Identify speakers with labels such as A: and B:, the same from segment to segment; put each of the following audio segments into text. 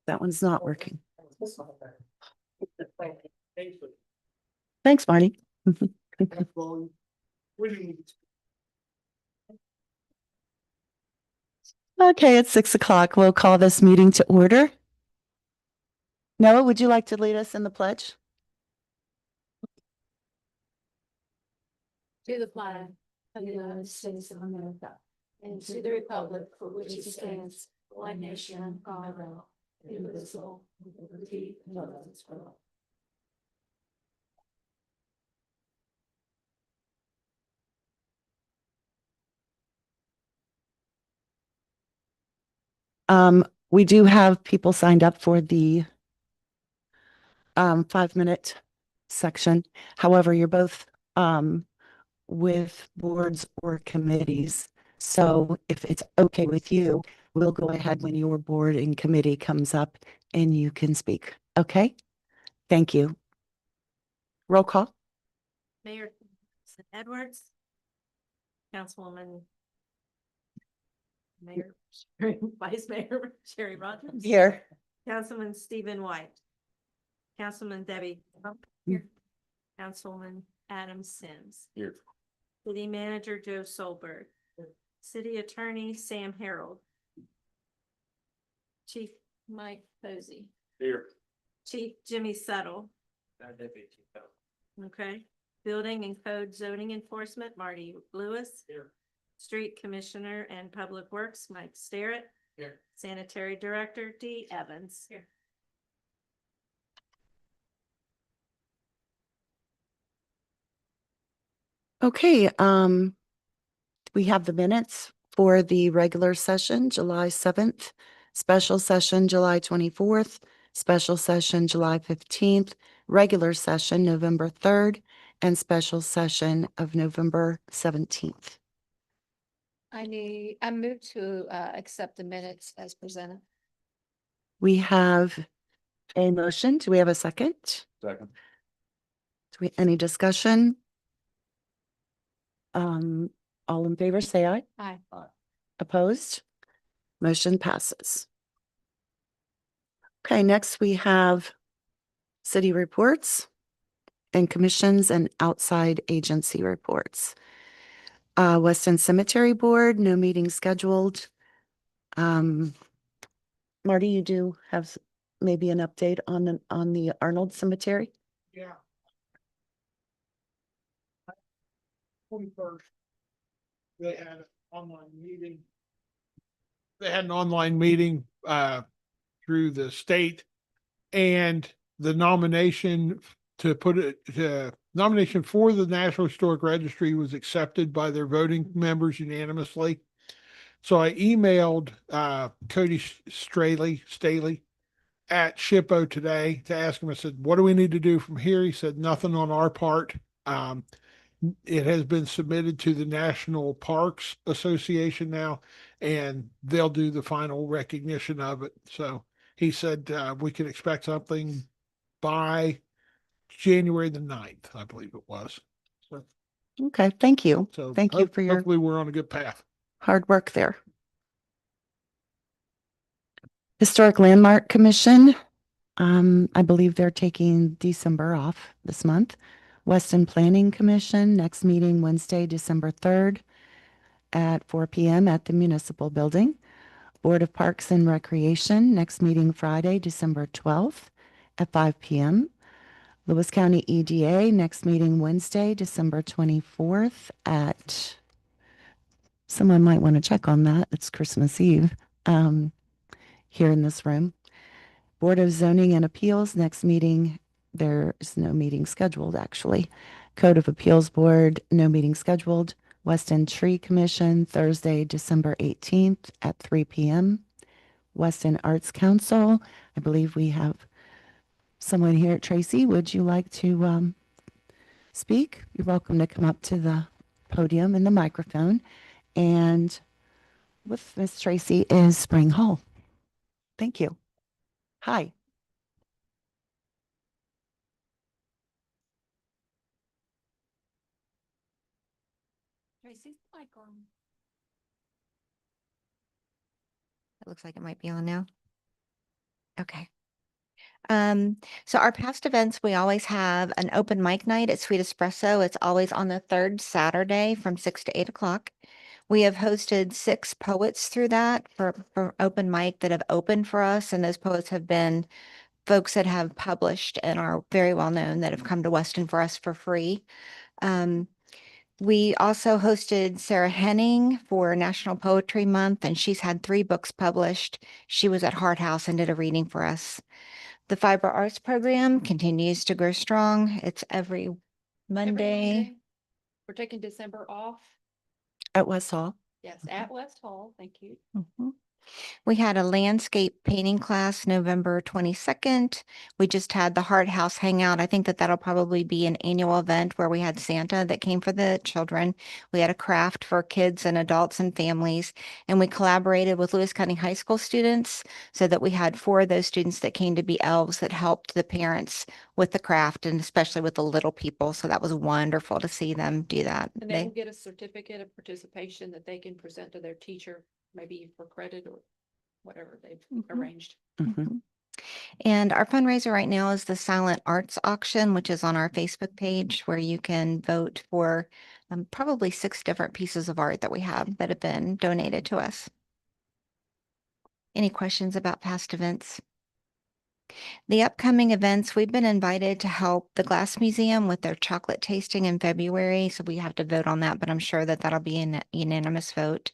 A: That one's not working. Thanks, Marty. Okay, it's 6 o'clock. We'll call this meeting to order. Noah, would you like to lead us in the pledge?
B: To the flag of the United States of America and to the republic for which it stands, one nation, under God, indivisible, with liberty and justice for all.
A: We do have people signed up for the 5-minute section. However, you're both with boards or committees. So if it's okay with you, we'll go ahead when your board and committee comes up and you can speak. Okay? Thank you. Roll call.
C: Mayor Edwards, Councilwoman, Mayor, Vice Mayor Sherry Rogers.
A: Here.
C: Councilman Stephen White. Councilman Debbie Trump. Here. Councilman Adam Sims.
D: Here.
C: City Manager Joe Solberg. City Attorney Sam Harold. Chief Mike Posey.
D: Here.
C: Chief Jimmy Settle. Okay. Building and Code Zoning Enforcement Marty Lewis.
D: Here.
C: Street Commissioner and Public Works Mike Starrett.
D: Here.
C: Sanitary Director Dee Evans. Here.
A: Okay, we have the minutes for the regular session, July 7th, special session, July 24th, special session, July 15th, regular session, November 3rd, and special session of November 17th.
B: I move to accept the minutes as presented.
A: We have a motion. Do we have a second?
D: Second.
A: Any discussion? All in favor, say aye.
B: Aye.
A: Opposed? Motion passes. Okay, next we have city reports and commissions and outside agency reports. Weston Cemetery Board, no meeting scheduled. Marty, you do have maybe an update on the Arnold Cemetery?
E: Yeah. 21st, they had an online meeting. They had an online meeting through the state, and the nomination nomination for the National Historic Registry was accepted by their voting members unanimously. So I emailed Cody Staley at SHPO today to ask him. I said, what do we need to do from here? He said, nothing on our part. It has been submitted to the National Parks Association now, and they'll do the final recognition of it. So he said we can expect something by January the 9th, I believe it was. So,
A: Okay, thank you.
E: so
A: Thank you for your
E: hopefully we're on a good path.
A: hard work there. Historic Landmark Commission, I believe they're taking December off this month. Weston Planning Commission, next meeting Wednesday, December 3rd at 4 p.m. at the Municipal Building. Board of Parks and Recreation, next meeting Friday, December 12th at 5 p.m. Lewis County EDA, next meeting Wednesday, December 24th at, someone might want to check on that. It's Christmas Eve here in this room. Board of Zoning and Appeals, next meeting, there is no meeting scheduled actually. Code of Appeals Board, no meeting scheduled. Weston Tree Commission, Thursday, December 18th at 3 p.m. Weston Arts Council, I believe we have someone here. Tracy, would you like to speak? You're welcome to come up to the podium and the microphone. And with Miss Tracy is Spring Hall. Thank you. Hi.
B: Tracy's mic on. It looks like it might be on now.
D: Okay. So our past events, we always have an open mic night at Sweet Espresso. It's always on the third Saturday from 6 to 8 o'clock. We have hosted 6 poets through that for open mic that have opened for us, and those poets have been folks that have published and are very well known that have come to Weston for us for free. We also hosted Sarah Henning for National Poetry Month, and she's had 3 books published. She was at Hart House and did a reading for us. The Fiber Arts Program continues to grow strong. It's every Monday.
B: We're taking December off.
A: At West Hall.
B: Yes, at West Hall. Thank you.
D: Mhm. We had a landscape painting class November 22nd. We just had the Hart House Hangout. I think that that'll probably be an annual event where we had Santa that came for the children. We had a craft for kids and adults and families, and we collaborated with Lewis County High School students so that we had 4 of those students that came to be elves that helped the parents with the craft and especially with the little people. So that was wonderful to see them do that.
B: And they will get a certificate of participation that they can present to their teacher, maybe for credit or whatever they've arranged.
A: Mhm.
D: And our fundraiser right now is the Silent Arts Auction, which is on our Facebook page where you can vote for probably 6 different pieces of art that we have that have been donated to us. Any questions about past events? The upcoming events, we've been invited to help the Glass Museum with their chocolate tasting in February. So we have to vote on that, but I'm sure that that'll be a unanimous vote.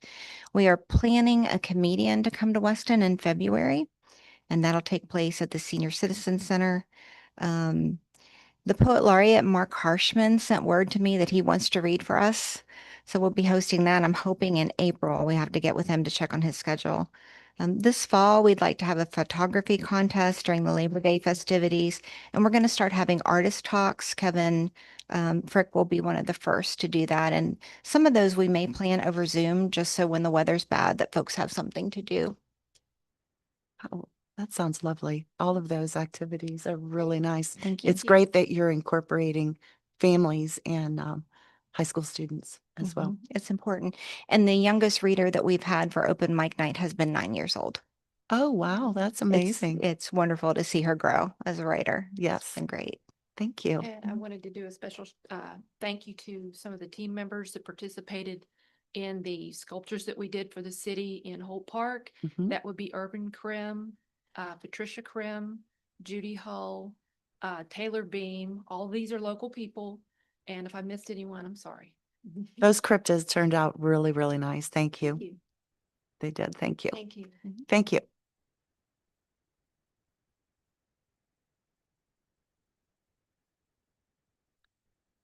D: We are planning a comedian to come to Weston in February, and that'll take place at the Senior Citizen Center. The poet laureate Mark Harshman sent word to me that he wants to read for us. So we'll be hosting that. I'm hoping in April. We have to get with him to check on his schedule. This fall, we'd like to have a photography contest during the Labor Day festivities, and we're going to start having artist talks. Kevin Frick will be one of the first to do that. And some of those we may plan over Zoom just so when the weather's bad that folks have something to do.
A: Oh, that sounds lovely. All of those activities are really nice.
D: Thank you.
A: It's great that you're incorporating families and high school students as well.
D: It's important. And the youngest reader that we've had for open mic night has been 9 years old.
A: Oh, wow. That's amazing.
D: It's wonderful to see her grow as a writer. It's
A: Yes.
D: been great.
A: Thank you.
B: And I wanted to do a special thank you to some of the team members that participated in the sculptures that we did for the city in Holt Park.
A: Mhm.
B: That would be Urban Krim, Patricia Krim, Judy Hull, Taylor Beam. All of these are local people. And if I missed anyone, I'm sorry.
A: Those cryptids turned out really, really nice. Thank you.
B: Thank you.
A: They did. Thank you.
B: Thank you.
A: Thank you.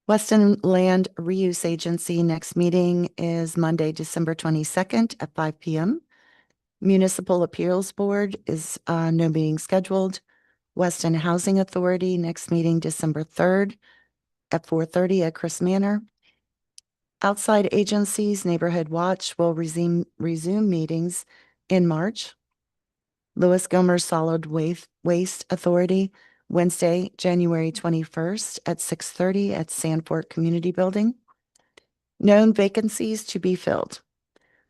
A: Weston Land Reuse Agency next meeting is Monday, December 22nd at 5 p.m. Municipal Appeals Board is no meeting scheduled. Weston Housing Authority next meeting December 3rd at 4:30 at Chris Manor. Outside agencies, Neighborhood Watch will resume meetings in March. Lewis Gomer Solid Waste Authority, Wednesday, January 21st at 6:30 at Sandford Community Building. Known vacancies to be filled.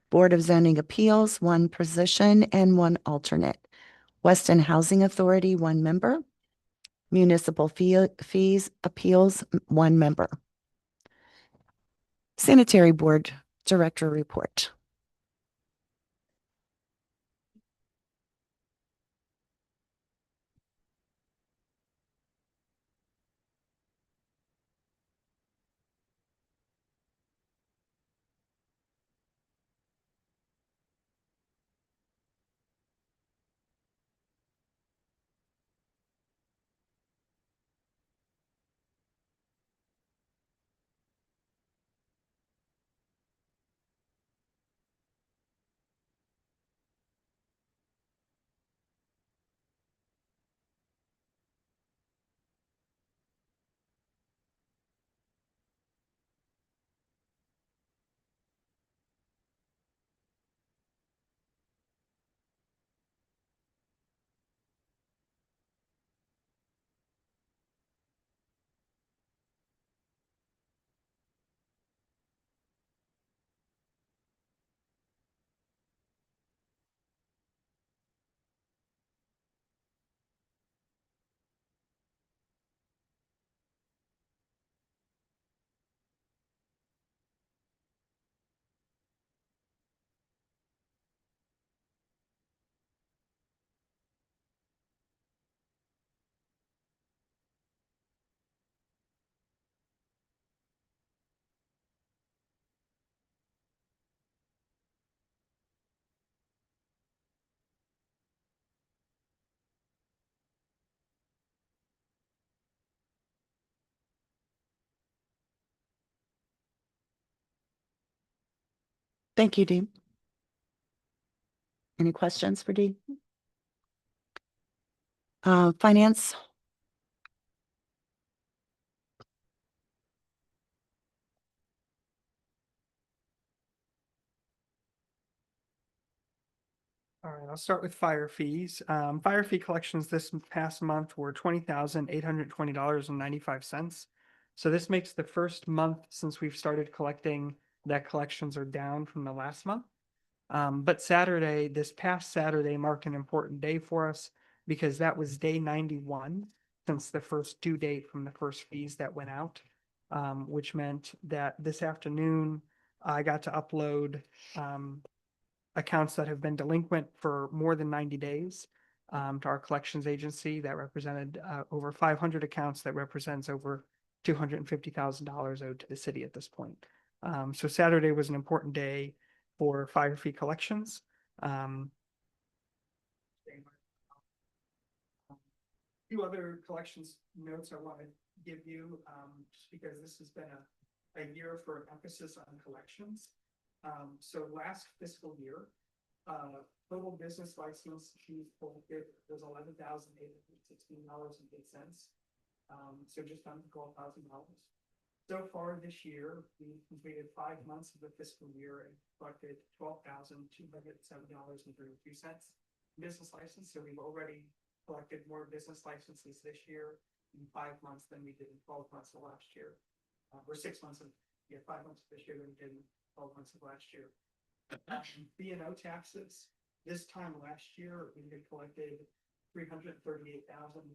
A: Board of Zoning Appeals, 1 position and 1 alternate. Weston Housing Authority, 1 member. Municipal fees appeals, 1 member. Sanitary Board Director Report. Thank you, Dee. Any questions for Dee? Finance,
F: All right, I'll start with fire fees. Fire fee collections this past month were $20,820.95. So this makes the first month since we've started collecting that collections are down from the last month. But Saturday, this past Saturday marked an important day for us because that was day 91 since the first due date from the first fees that went out, which meant that this afternoon I got to upload accounts that have been delinquent for more than 90 days to our collections agency. That represented over 500 accounts. That represents over $250,000 owed to the city at this point. So Saturday was an important day for fire fee collections. Few other collections notes I want to give you, just because this has been a year for emphasis on collections. So last fiscal year, total business license fees collected was $11,816.08. So just under $12,000. So far this year, we completed 5 months of the fiscal year and collected $12,207.32 business license. So we've already collected more business licenses this year in 5 months than we did in 12 months of last year. Or 6 months of, 5 months of this year than we did in 12 months of last year. B&O taxes, this time last year, we had collected $338,120.12.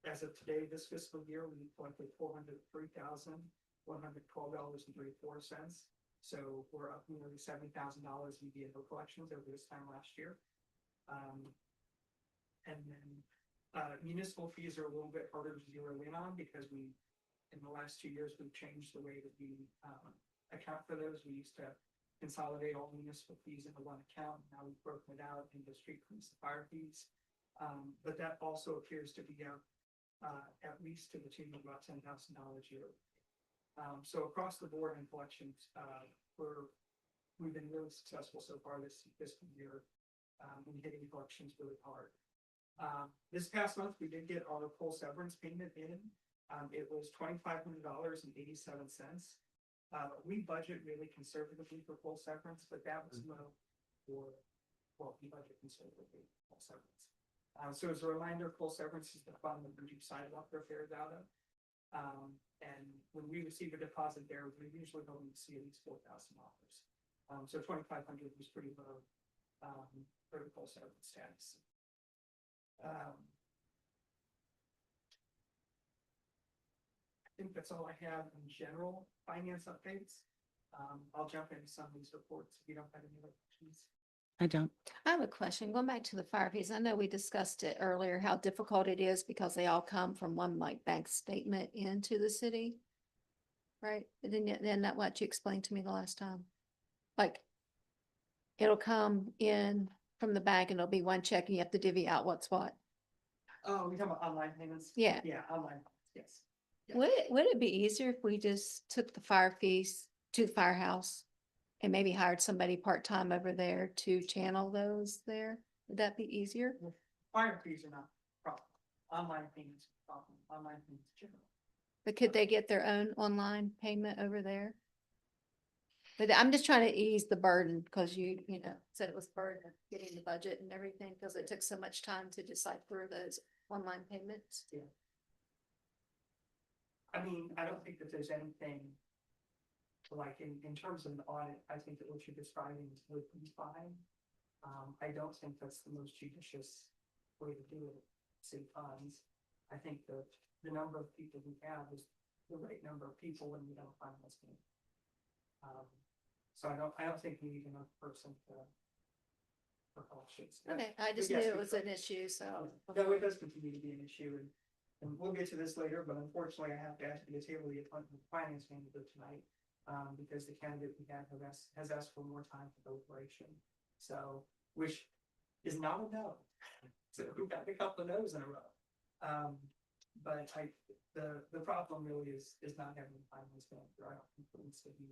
F: As of today, this fiscal year, we collected $403,112.34. So we're up nearly $7,000 in B&O collections over this time last year. And then municipal fees are a little bit harder to zero in on because in the last 2 years, we've changed the way that we account for those. We used to consolidate all municipal fees into one account. Now we've broken it out into street police and fire fees. But that also appears to be at least to the tune of about $10,000 a year. So across the board in collections, we've been really successful so far this fiscal year in hitting collections really hard. This past month, we did get our full severance payment in. It was $2,500.87. We budget really conservatively for full severance, but that was low we budget conservatively for full severance. So as a reminder, full severance is the fund that we do sidewalk repairs out of. And when we receive a deposit there, we're usually hoping to see at least $4,000. So $2,500 was pretty low for the full severance status. I think that's all I have in general finance updates. I'll jump into some of these reports if you don't have any other questions.
A: I don't.
B: I have a question. Going back to the fire fees, I know we discussed it earlier, how difficult it is because they all come from one bank statement into the city. Right? Isn't that what you explained to me the last time? Like, it'll come in from the bank and it'll be one check and you have to divvy out what's what.
F: Oh, we talking about online payments?
B: Yeah.
F: Yeah, online, yes. Yeah.
B: Would it be easier if we just took the fire fees to the firehouse and maybe hired somebody part-time over there to channel those there? Would that be easier?
F: Fire fees are not a problem. Online payments are a problem. Online payments general.
B: But could they get their own online payment over there? But I'm just trying to ease the burden because you said it was burden of getting the budget and everything because it took so much time to decipher those online payments.
F: Yeah. I mean, I don't think that there's anything like in terms of an audit, I think that what you're describing would be fine. I don't think that's the most judicious way to do it, city funds. I think that the number of people we have is the right number of people when we don't find this thing. So I don't think we need another person for collections.
B: Okay, I just
F: Yes,
B: knew it
F: we
B: was
F: could.
B: an issue, so.
F: No, it does continue to be an issue, and we'll get to this later, but unfortunately, I have to actually table the appointment of finance manager tonight, because the candidate we have has asked for more time for deliberation. So, which is not a no. So we've got a couple of no's in a row. But the problem really is not having the finance going through. I don't think it needs to be.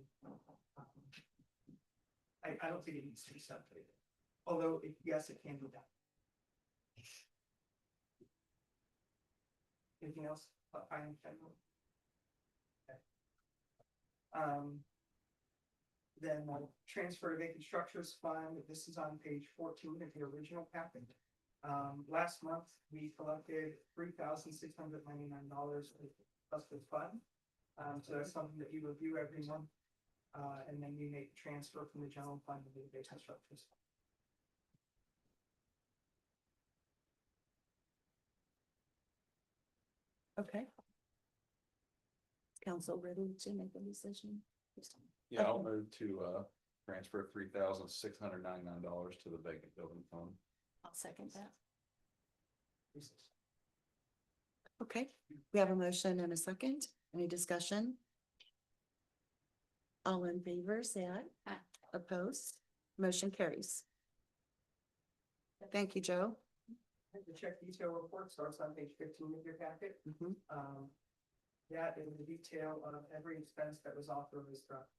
F: I don't think it needs to be separated. Although, yes, it can be done. Anything else? I in general. Okay. Then transfer to vacant structures fund. This is on page 14 of the original packet. Last month, we collected $3,699 plus the fund. So that's something that you review every month. And then you make the transfer from the general fund to the vacant structures.
A: Okay. Council ready to make a decision?
G: Yeah, I'll
A: Okay.
G: move to transfer $3,699 to the vacant building fund.
B: I'll second that.
A: Okay, we have a motion and a second. Any discussion? All in favor, say aye.
B: Aye.
A: Opposed? Motion carries. Thank you, Joe.
F: The check detail report starts on page 15 of your packet.
A: Mhm.
F: That is the detail of every expense that was authorized throughout.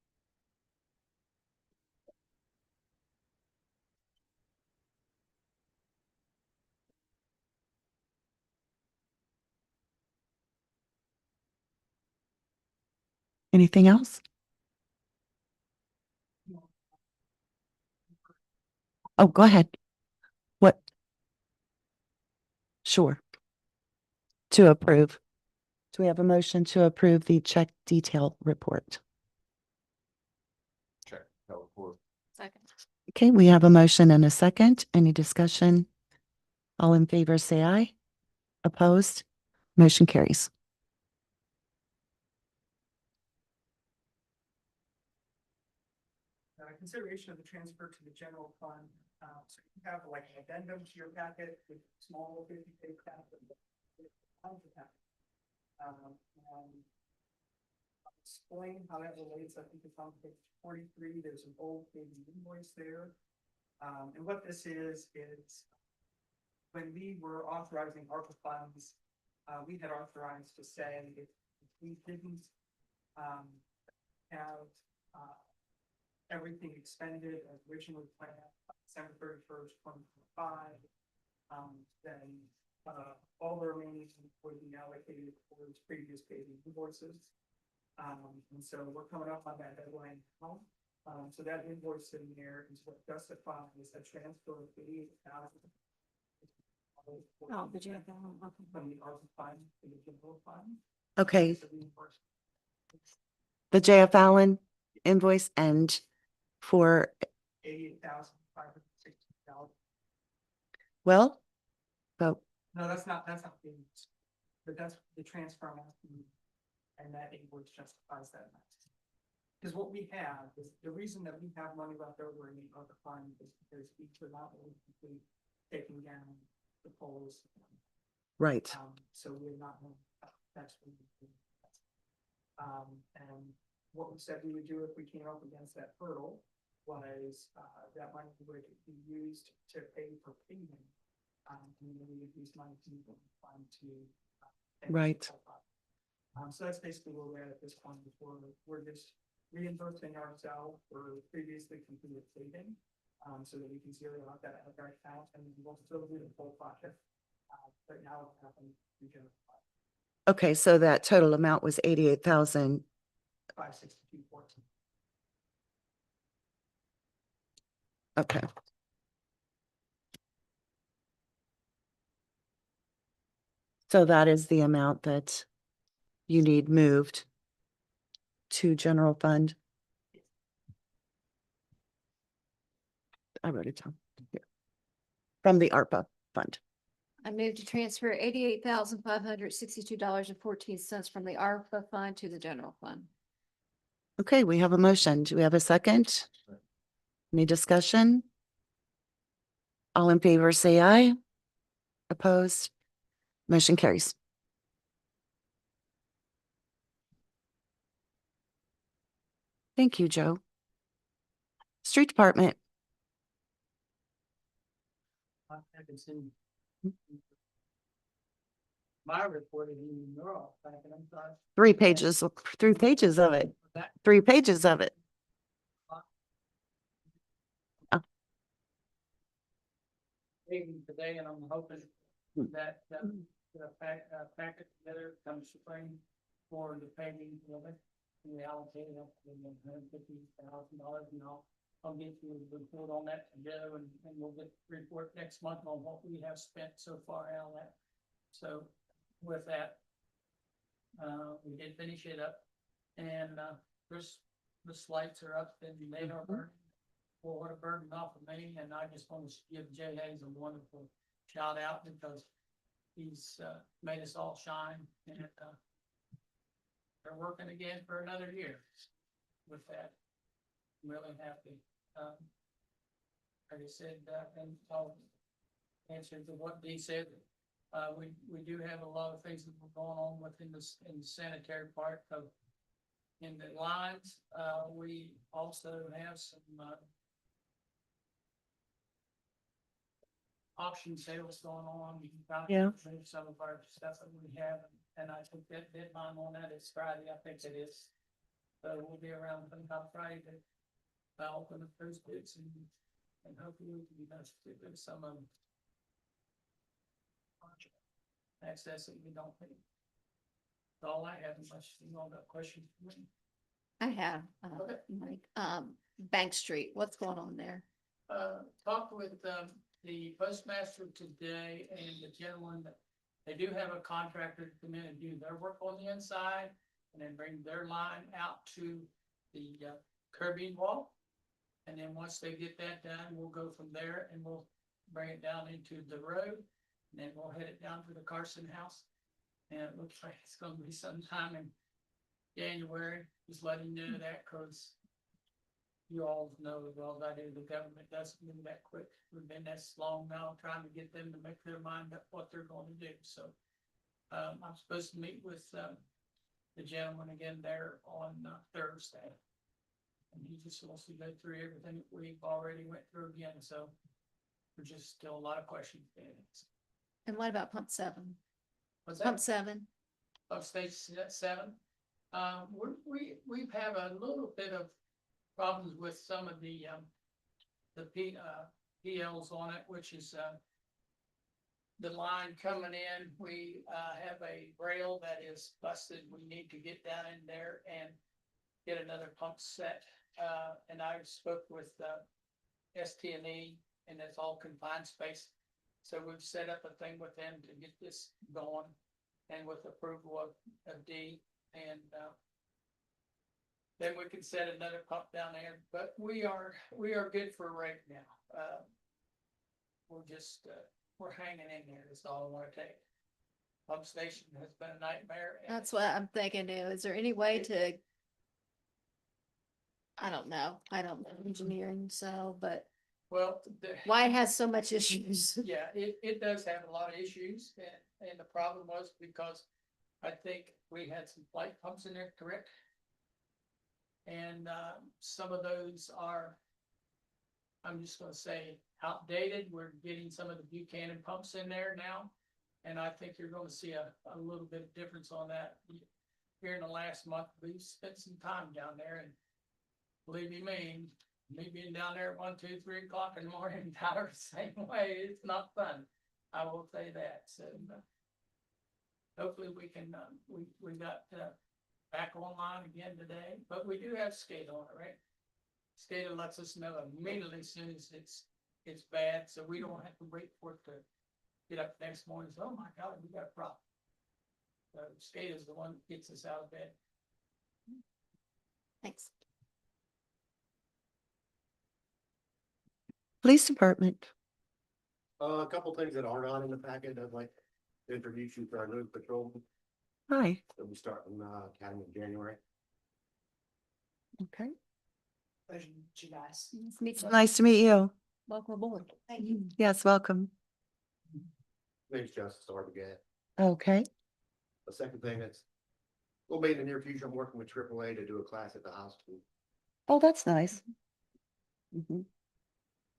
A: Anything else? Oh, go ahead. What? Sure. To approve. Do we have a motion to approve the check detail report?
G: Check. Report.
B: Second.
A: Okay, we have a motion and a second. Any discussion? All in favor, say aye. Opposed? Motion carries.
F: Consideration of the transfer to the general fund. So you have like an addendum to your packet with small 50-page packet. And explain how that relates. I think it's on page 43. There's an old baby invoice there. And what this is when we were authorizing ARPA funds, we had authorized to say if we didn't have everything expended as originally planned by December 31st, 2025, then all the remaining would be allocated towards previous paid invoices. And so we're coming up on that deadline now. So that invoice in there is what justifies a transfer of $88,000.
B: Oh, did you have that one? Okay.
F: From the ARPA fund to the general fund.
A: Okay,
F: So the invoice-
A: the JF Allen invoice and for,
F: $88,560.
A: well, but
F: No, that's not being, but that's the transfer amount. And that invoice justifies that amount. Because what we have is, the reason that we have money left over in the other fund is because we could not complete taking down the poles.
A: right.
F: So we're not, that's what we do. And what we said we would do if we came up against that hurdle was, that money would be used to pay for payment. And then we would use money to move the fund to. finish the
A: Right.
F: whole project. So that's basically where we're at this point. We're just reimbursing ourselves for previously completed saving, so that we can zero out that other account, and we'll still do the full project. But now it's happening to general
A: Okay, so that total amount was 88,000.
F: 562.14.
A: Okay. So that is the amount that you need moved to general fund. I wrote it down here. From the ARPA fund.
B: I move to transfer $88,562.14 from the ARPA fund to the general fund.
A: Okay, we have a motion. Do we have a second? Any discussion? All in favor, say aye. Opposed? Motion carries. Thank you, Joe. Street Department.
H: My report is even more off, and I'm sorry.
A: 3 pages, 3 pages of it,
H: That
A: 3 pages of it.
H: meeting today, and I'm hoping that, the packet together comes spring for the paving of it. We allocated up to $150,000, and I'll get you a report on that together, and we'll get the report next month on what we have spent so far out of that. So with that, we did finish it up, and, there's, the lights are up and they are burning. Well, what a burden off of me, and I just want to give Jay Hayes a wonderful shout out because he's, made us all shine, and, they're working again for another year with that. I'm really happy. Like I said, and I'll answer to what Dee said. We do have a lot of things that are going on within this, in the sanitary part of, in the lines. We also have some, auction sales going on. You can find
A: Yeah.
H: some of our stuff that we have, and I think that deadline on that is Friday, I think it is. So we'll be around sometime Friday to, open up those bids, and hopefully we can do some of them. Access that we don't need. That's all I have, unless you all got questions for me.
B: I have,
H: Okay.
B: Mike, Bank Street, what's going on there?
H: Talked with, the postmaster today and the gentleman that they do have a contractor to come in and do their work on the inside and then bring their line out to the, curbing wall. And then once they get that done, we'll go from there and we'll bring it down into the road. And then we'll head it down to the Carson house. And it looks like it's gonna be sometime in January, just letting you know that, cause you all know as well as I do, the government doesn't move that quick. We've been this long now trying to get them to make their mind up what they're going to do, so. I'm supposed to meet with, the gentleman again there on, Thursday. And he just wants to go through everything that we've already went through again, so. There's just still a lot of questions.
B: And what about pump 7?
H: What's
B: Pump
H: that?
B: 7,
H: Upstage 7. We've had a little bit of problems with some of the PLs on it, which is, the line coming in. We, have a rail that is busted. We need to get down in there and get another pump set. And I spoke with, ST&E, and it's all confined space. So we've set up a thing with them to get this going, and with approval of D, and, then we can set another pump down there, but we are good for right now. We're just, we're hanging in there, that's all I wanna take. Pump station has been a nightmare. and
B: that's what I'm thinking, is there any way to? I don't know engineering, so, but
H: Well,
B: why it has so much issues?
H: yeah, it does have a lot of issues, and the problem was because I think we had some light pumps in there, correct? And, some of those are, I'm just gonna say, outdated. We're getting some of the Buchanan pumps in there now. And I think you're gonna see a little bit of difference on that. Here in the last month, we've spent some time down there, and believe you me being down there at 1, 2, 3 o'clock in the morning, tired the same way, it's not fun. I will say that, so. Hopefully we can, we got, back online again today, but we do have SCADA on it, right? SCADA lets us know immediately as soon as it's bad, so we don't have to wait for it to get up next morning, and say, oh my God, we got a problem. So SCADA is the one that gets us out of bed.
B: Thanks.
A: Police Department.
I: A couple things that aren't on in the packet, I'd like to introduce you to our new patrol
A: Hi,
I: that we start in, Academy in January.
A: okay.
H: Pleasure to meet you guys.
B: Nice to meet you.
A: Nice to meet you.
B: Welcome aboard. Thank you.
A: Yes, welcome.
I: Name's Justice Arbigat.
A: Okay,
I: The second thing that's, will be in the near future, I'm working with AAA to do a class at the hospital.
A: oh, that's nice. Mhm.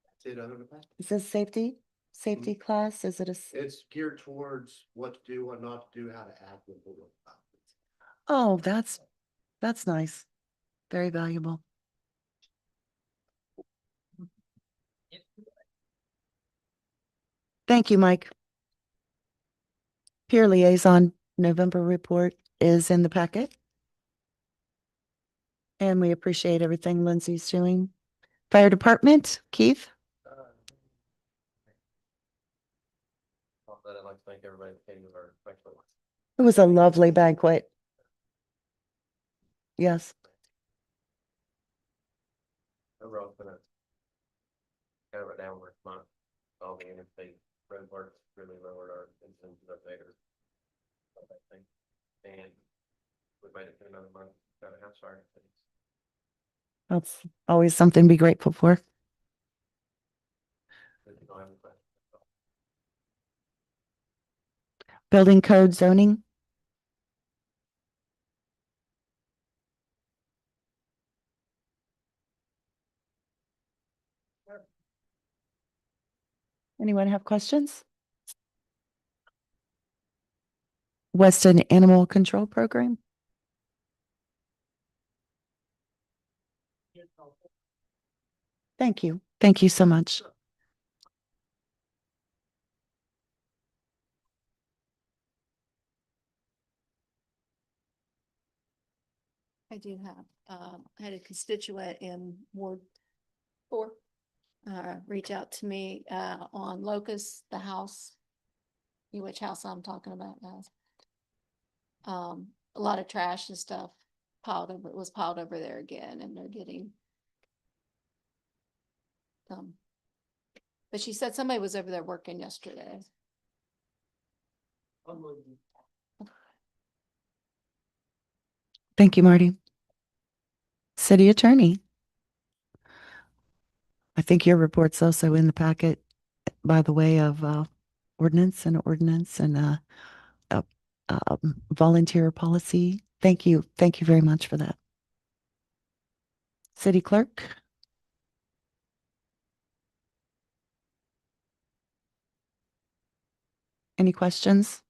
I: That's it, other than that.
A: Is this safety? safety class? Is it
I: It's geared towards what to do, what not to do, how to act when pulled over.
A: Oh, that's nice. Very valuable. Thank you, Mike. Peer liaison November report is in the packet. And we appreciate everything Lindsay's doing. Fire department, Keith?
I: I'd like to thank everybody that came to our banquet.
A: It was a lovely banquet. Yes.
I: Overall, it's been a kind of a downward month. All the interstate road works really lowered our incidents of later. I think, and we made it through another month, got a house fire.
A: That's always something to be grateful for. Building code zoning. Anyone have questions? Weston Animal Control Program. Thank you. Thank you so much.
B: I do have, I had a constituent in Ward 4 reach out to me on Locust, the house. You which house I'm talking about, guys? A lot of trash and stuff was piled over there again, and they're getting but she said somebody was over there working yesterday.
A: Thank you, Marty. City Attorney. I think your report's also in the packet by the way of ordinance and volunteer policy. Thank you. Thank you very much for that. City Clerk. Any questions?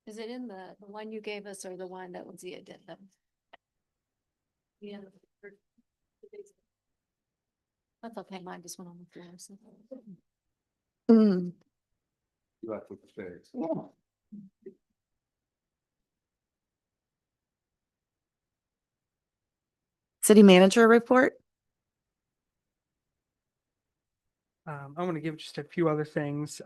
B: Is it in the one you gave us or the one that was the addendum? Yeah. That's okay, mine just went on the floor. So.
A: Mm.
G: You left with the shades.
B: Yeah.
A: City Manager report.
F: I'm going to give just a few other things.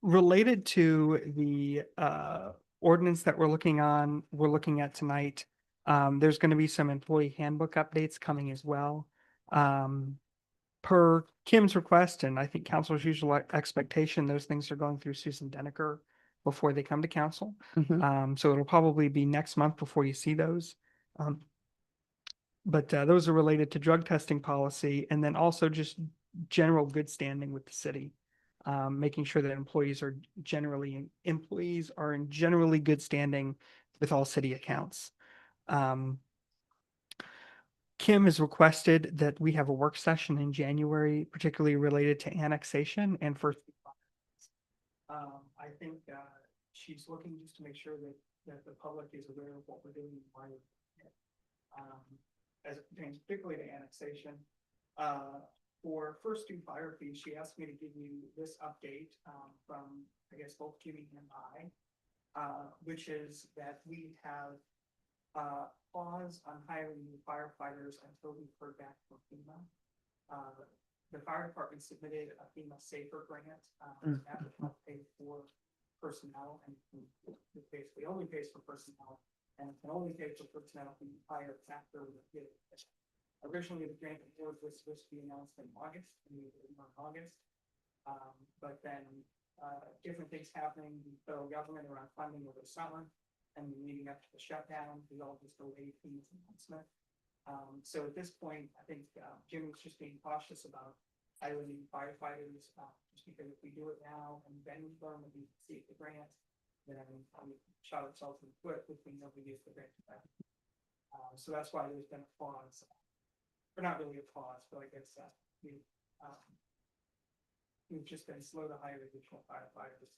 F: Related to the ordinance that we're looking at tonight. There's going to be some employee handbook updates coming as well. Per Kim's request, and I think council's usual expectation, those things are going through Susan Deniker before they come to council. So it'll probably be next month before you see those. But those are related to drug testing policy and then also just general good standing with the city. Making sure that employees are in generally good standing with all city accounts. Kim has requested that we have a work session in January, particularly related to annexation and first. I think she's looking just to make sure that the public is aware of what we're doing and why we're doing it. As it pertains particularly to annexation. For first due fire fees, she asked me to give you this update from, I guess, both Jimmy and I, which is that we have pause on hiring new firefighters until we've heard back from FEMA. The fire department submitted a FEMA Safer grant that would help pay for personnel, and it basically only pays for personnel, and can only pay for personnel who hire after we get it. Originally, the grant award was supposed to be announced in August, and we did it in August. But then different things happening in the federal government around funding over the summer and leading up to the shutdown, we all just delayed FEMA's announcement. So at this point, I think Jimmy's just being cautious about hiring firefighters, just because if we do it now and then we learn that we see the grant, then we shot ourselves in the foot if we know we get the grant back. So that's why there's been a pause, or not really a pause, but I guess um, we've just been slow to hire additional firefighters.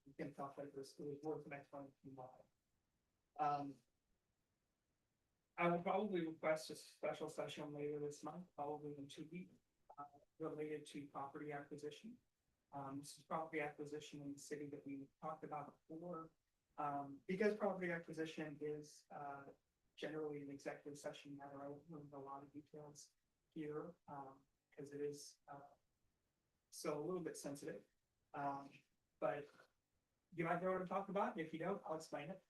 F: We can talk like this, it was worth the next one to live. I would probably request a special session later this month, probably in 2 weeks, related to property acquisition. This is property acquisition in the city that we talked about before. Because property acquisition is generally an executive session matter, I won't go into a lot of details here, because it is still a little bit sensitive. But you might know what I'm talking about. If you don't, I'll explain it.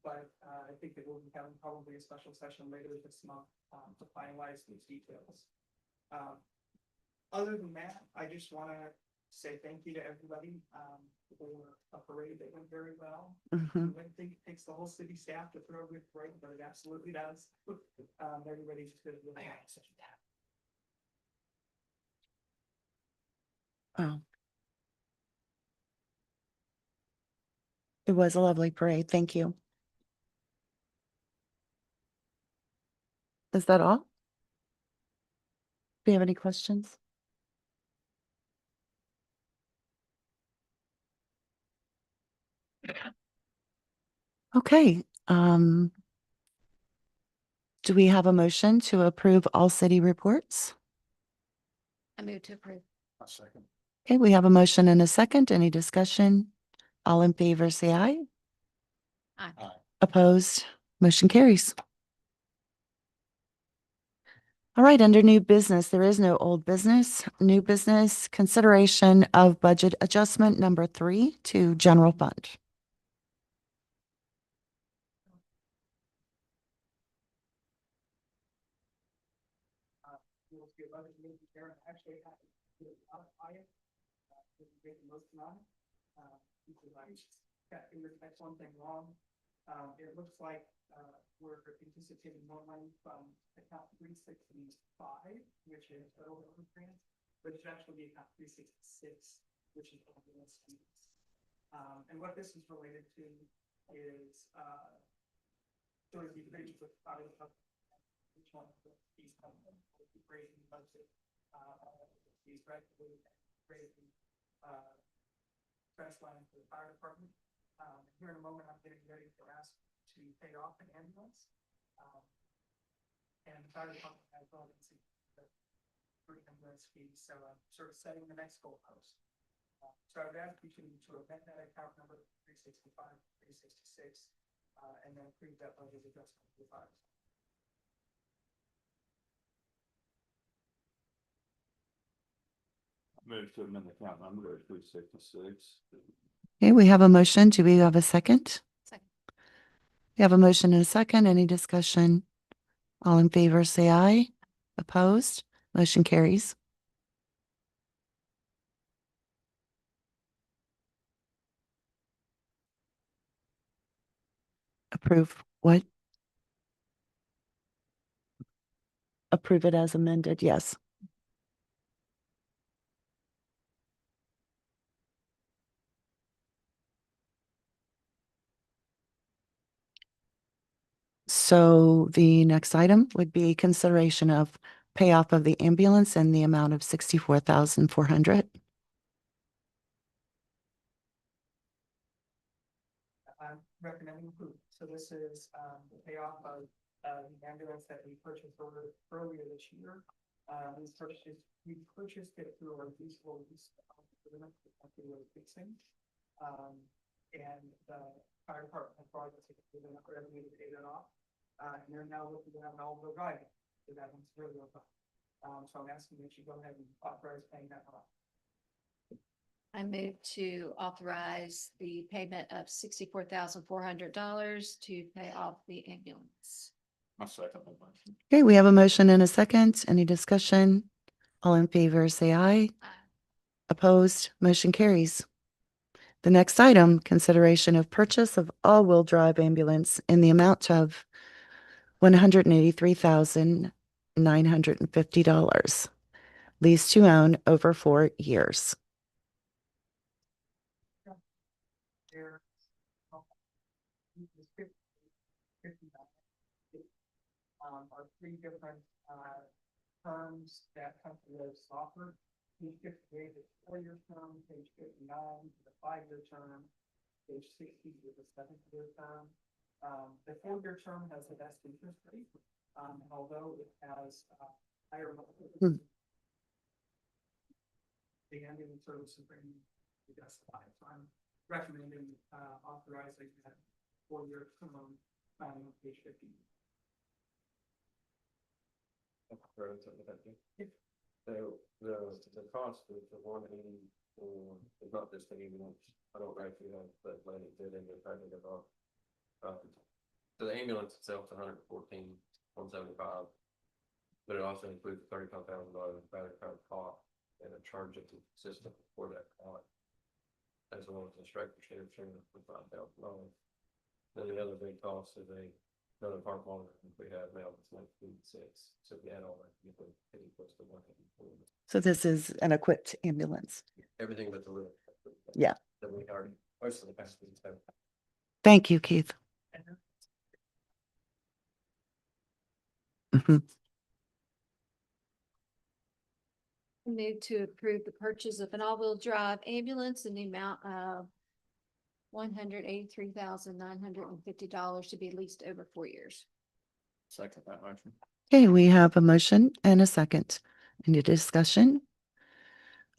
F: But I think that we'll be having probably a special session later this month to finalize these details. Other than that, I just want to say thank you to everybody for a parade that went very well.
A: Mhm.
F: I think it takes the whole city staff to throw a good parade, but it absolutely does. Everybody's good.
A: Oh. It was a lovely parade. Thank you. Is that all? Do you have any questions? Okay, do we have a motion to approve all city reports?
B: I move to approve.
G: A second.
A: Okay, we have a motion and a second. Any discussion? All in favor, say aye.
B: Aye.
A: Opposed? Motion carries. All right, under new business, there is no old business. New business, consideration of budget adjustment number 3 to general fund.
F: You'll see a lot of meetings there, and actually have to do a lot of fire. Make the most amount. Because I got fingers, that's one thing wrong. It looks like, we're anticipating more money from account 365, which is federal government grants, but it should actually be account 366, which is ambulance fees. And what this is related to is, sort of the bridge with which one of these companies will be raising the budget, these regularly raising, press line for the fire department. Here in a moment, I'm getting ready to ask to pay off an ambulance. And the fire department has all these free ambulance fees, so I'm sort of setting the next goalpost. So I would ask you to amend that account number 365, 366, and then approve that budget adjustment to the fire.
G: Move to amend the account number to 366.
A: Okay, we have a motion. Do we have a second?
B: Second.
A: We have a motion and a second. Any discussion? All in favor, say aye. Opposed? Motion carries. Approve what? Approve it as amended, yes. So the next item would be consideration of payoff of the ambulance in the amount of 64,400.
F: I'm recommending approval. So this is the payoff of the ambulance that we purchased earlier this year. We purchased it through our useful use agreement that we were fixing. And the fire department has brought us a enough revenue to pay that off. And they're now looking to have an all-wheel drive. So that one's really well done. So I'm asking that you go ahead and authorize paying that off.
B: I move to authorize the payment of $64,400 to pay off the ambulance.
G: I second the motion.
A: Okay, we have a motion and a second. Any discussion? All in favor, say aye.
B: Aye.
A: Opposed? Motion carries. The next item, consideration of purchase of all-wheel drive ambulance in the amount of $183,950. Lease to own over 4 years.
F: There. Are three different, terms that company has offered. Page 58 is 4-year term, page 59 is a 5-year term, page 60 is a 7-year term. The 4-year term has the best interest rate, although it has, higher. The ending service and bringing the justified. So I'm recommending, authorizing that 4-year term, on page 50.
I: So the cost of the 180 for, it's not just the ambulance, I don't know if you have, but Atlantic did end up having it off. So the ambulance itself is 114,175, but it also includes $35,000 battery powered clock and a charge of the system for that clock, as well as the striker share for $5,000. Then the other big cost is another heart monitor we have now that's 19.6. So if you add all that, you can pretty close to 184.
A: So this is an equipped ambulance.
I: Everything but the little.
A: Yeah.
I: That we already, most of the passengers have.
A: Thank you, Keith. Mhm.
B: Move to approve the purchase of an all-wheel drive ambulance in the amount of $183,950 to be leased over 4 years.
G: Second that motion.
A: Okay, we have a motion and a second. Any discussion?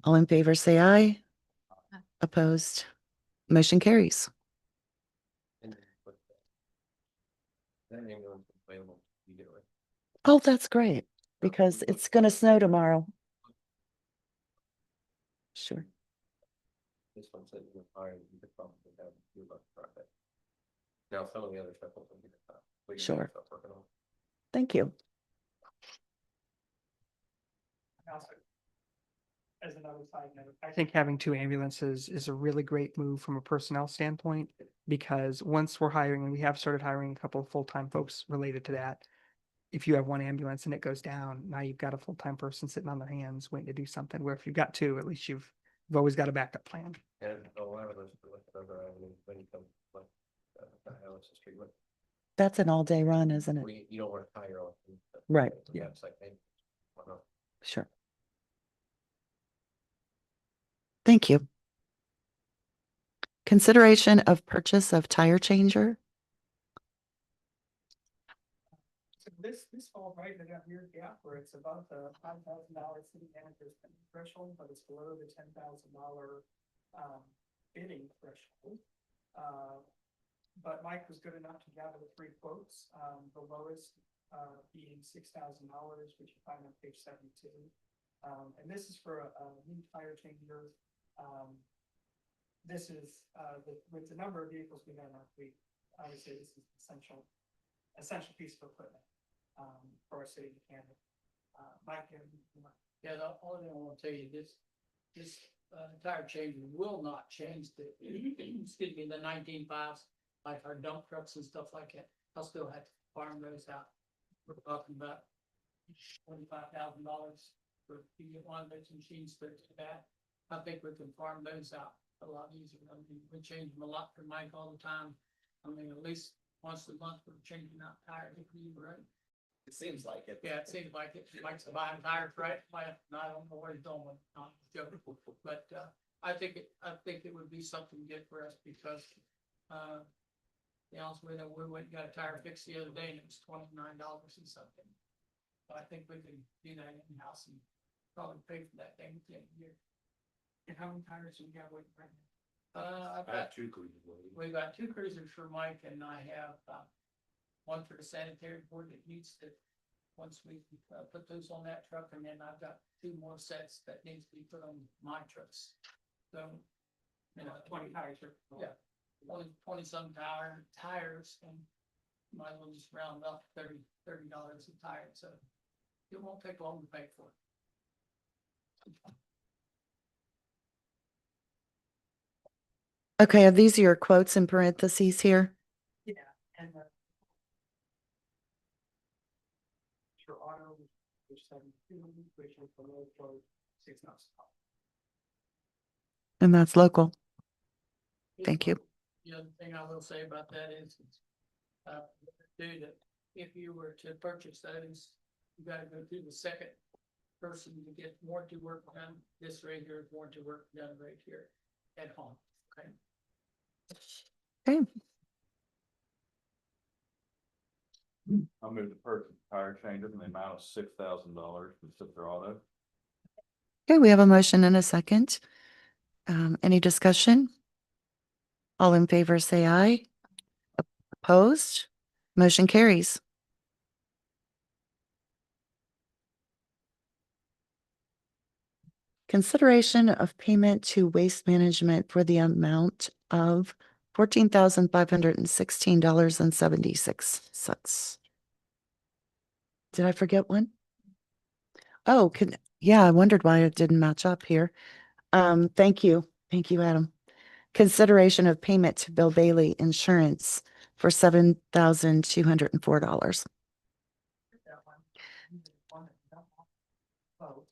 A: All in favor, say aye.
B: Aye.
A: Opposed? Motion carries.
I: And with that ambulance is available immediately.
A: Oh, that's great, because it's gonna snow tomorrow. Sure.
I: This one's sitting in the fire, you could probably have a few bucks Friday. Now, some of the other stuff will be we can
A: Sure.
I: start working on.
A: Thank you.
F: Also, as another side note, I think having 2 ambulances is a really great move from a personnel standpoint, because once we're hiring, and we have started hiring a couple of full-time folks related to that. If you have 1 ambulance and it goes down, now you've got a full-time person sitting on their hands waiting to do something, where if you've got 2, at least you've always got a backup plan.
I: And a lot of those, like, other avenues, when you come, like, dialysis treatment,
A: That's an all-day run, isn't it?
I: you don't want to tire on.
A: Right.
I: Yeah, it's like, hey, whatnot.
A: Sure. Thank you. Consideration of purchase of tire changer.
F: So this falls right in that weird gap where it's above the $5,000 city manager's threshold, but it's below the $10,000 bidding threshold. But Mike was good enough to gather 3 quotes, the lowest being $6,000, which you find on page 72. And this is for a new tire changer. This is with the number of vehicles we have in our fleet, I would say this is essential piece of equipment for our city of Canada. Mike,
H: Yeah, the only thing I want to tell you, this tire changer will not change the, excuse me, the 19.5s, like our dump trucks and stuff like that. I'll still have to farm those out. We're talking about $25,000 for to get one of those machines fixed to that. I think we can farm those out a lot easier. I mean, we change them a lot for Mike all the time. I mean, at least once a month we're changing out tires if you, right?
G: It seems like it.
H: Yeah, it seems like it. He likes to buy tires, right? Well, I don't know where he's going with it. I'm joking. But I think it would be something good for us because to be honest with you, we went and got a tire fixed the other day and it was $29 and something. So I think we can do that in-house and probably pay for that thing at the end of the year.
F: and how many tires do we have waiting right now?
H: I've
G: I have
H: got
G: 2 cruisers.
H: we've got 2 cruisers for Mike and I have one for the sanitary board that needs to, once we put those on that truck, and then I've got 2 more sets that needs to be put on my trucks. So,
F: 20 tires.
H: Yeah. 20 some tires and might as well just round up $30 a tire, so it won't take long to pay for it.
A: Okay, are these your quotes in parentheses here?
F: Yeah, and for auto, which 72, which is below quote $6,000.
A: And that's local. Thank you.
H: The other thing I will say about that is, do that if you were to purchase those, you gotta go through the second person to get warranty work done. This right here is warranty work done right here at home, okay?
A: Okay,
G: I moved the purchase tire changes in the amount of $6,000 for Civic Auto.
A: okay, we have a motion and a second. Any discussion? All in favor, say aye. Opposed? Motion carries. Consideration of payment to Waste Management for the amount of $14,516.76. Did I forget one? Oh, yeah, I wondered why it didn't match up here. Thank you. Thank you, Adam. Consideration of payment to Bill Bailey Insurance for $7,204.
F: That one. Oh,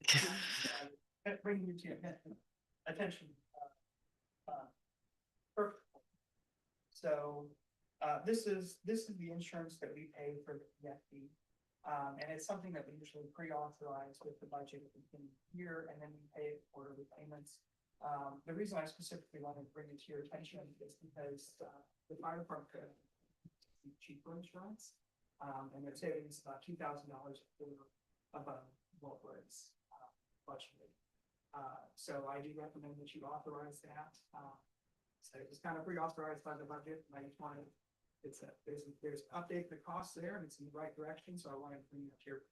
F: bring you to attention. Perfect. So, this is the insurance that we pay for the PFD. And it's something that we usually pre-authorize with the budget in here, and then we pay it quarterly payments. The reason I specifically wanted to bring it to your attention is because, the fire department could cheaper insurance. And they're saving us about $2,000 above what was, budgeted. So I do recommend that you authorize that. So it's kind of pre-authorized by the budget, and I just wanted, there's update the costs there, and it's in the right direction, so I wanted to bring it here.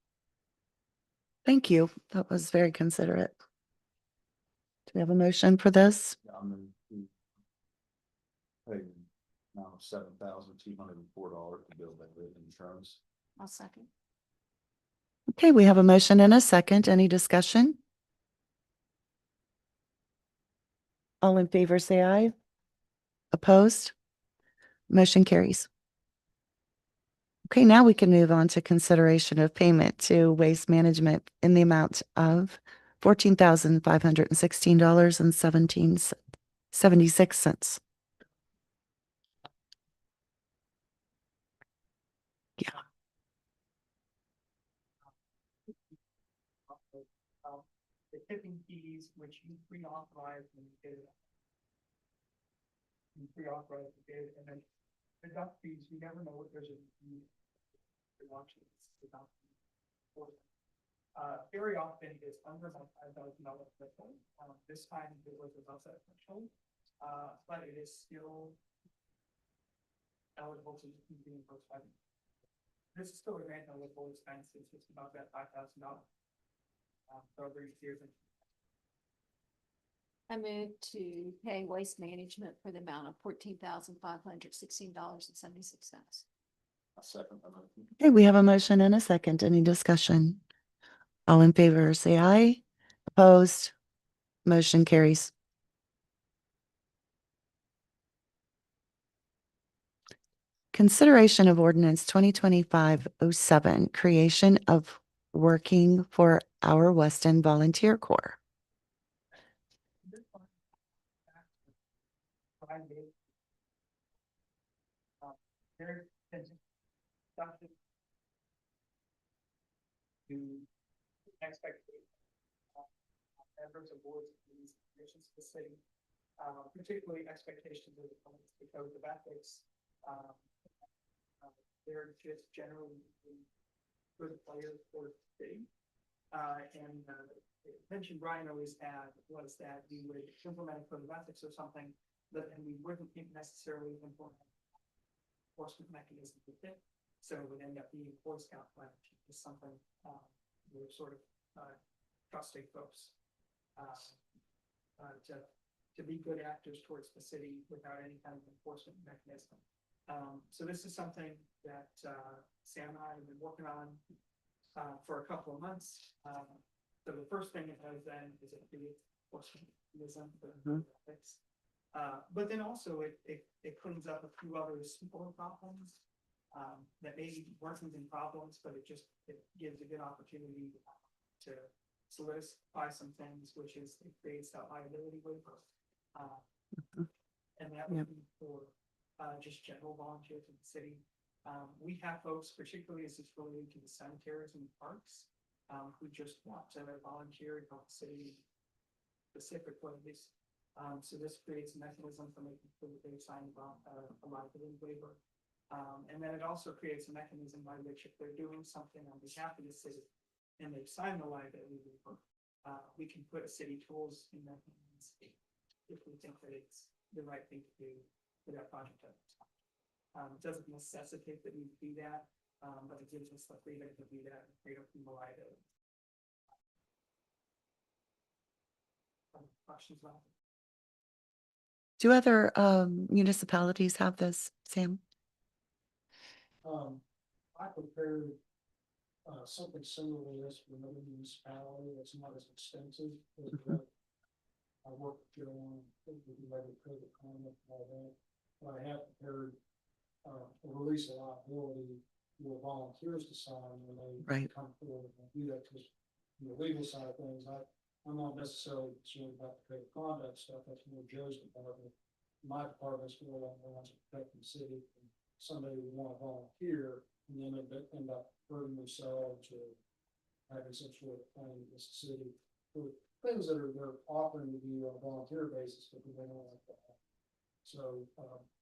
A: Thank you. That was very considerate. Do we have a motion for this?
G: I'm gonna pay now $7,204 to Bill Bailey Insurance.
B: I'll second.
A: Okay, we have a motion and a second. Any discussion? All in favor, say aye. Opposed? Motion carries. Okay, now we can move on to consideration of payment to Waste Management in the amount of $14,516.76. Yeah.
F: The tipping fees, which you pre-authorized when you did it. You pre-authorized the bid, and then the duck fees, you never know what there's a. Very often it's under about $5,000 threshold. This time it was above that threshold, but it is still eligible to be reimbursed by. This is still a grant eligible expense. It's just about that $5,000. So every year.
B: I move to pay Waste Management for the amount of $14,516.76.
G: I second that motion.
A: Okay, we have a motion and a second. Any discussion? All in favor, say aye. Opposed? Motion carries. Consideration of ordinance 2025-07, creation of working for our Weston Volunteer Corps.
F: To expectations. Members of boards and commissions of the city, particularly expectations of the code of ethics. They're just generally good players for the city. And the mention Brian always had was that we would implement a code of ethics or something, but then we wouldn't necessarily implement enforcement mechanism with it. So it would end up being Boy Scout pledge is something we're sort of trusting folks to be good actors towards the city without any kind of enforcement mechanism. So this is something that Sam and I have been working on for a couple of months. So the first thing it has then is a big enforcement mechanism for ethics. But then also it cleans up a few other smaller problems that maybe weren't even problems, but it gives a good opportunity to solidify some things, which is it creates that liability waiver. And that would be for just general volunteers in the city. We have folks, particularly as it's related to the cemeteries and parks, who just want to volunteer and help the city specific ways. So this creates a mechanism for making sure that they sign a liability waiver. And then it also creates a mechanism by which if they're doing something on behalf of the city and they've signed the liability waiver, we can put a city tools in that hands if we think that it's the right thing to do for that project at the time. It doesn't necessitate that we do that, but it gives us the freedom to do that and freedom from the liability. Questions about it?
A: Do other municipalities have this, Sam?
H: I prepared something similar to this for another municipality that's not as extensive. But, I work with Joe on, code of conduct and all that. But I have prepared a release of liability for volunteers to sign when they
A: Right.
H: come forward and do that, because the legal side of things, I'm not necessarily concerned about the code of conduct stuff. That's more Joe's department. My department's more along the lines of protecting the city. Somebody would want to volunteer and then they end up hurting themselves or having some sort of claim against the city for things that they're offering to do on a volunteer basis, but they don't like that. So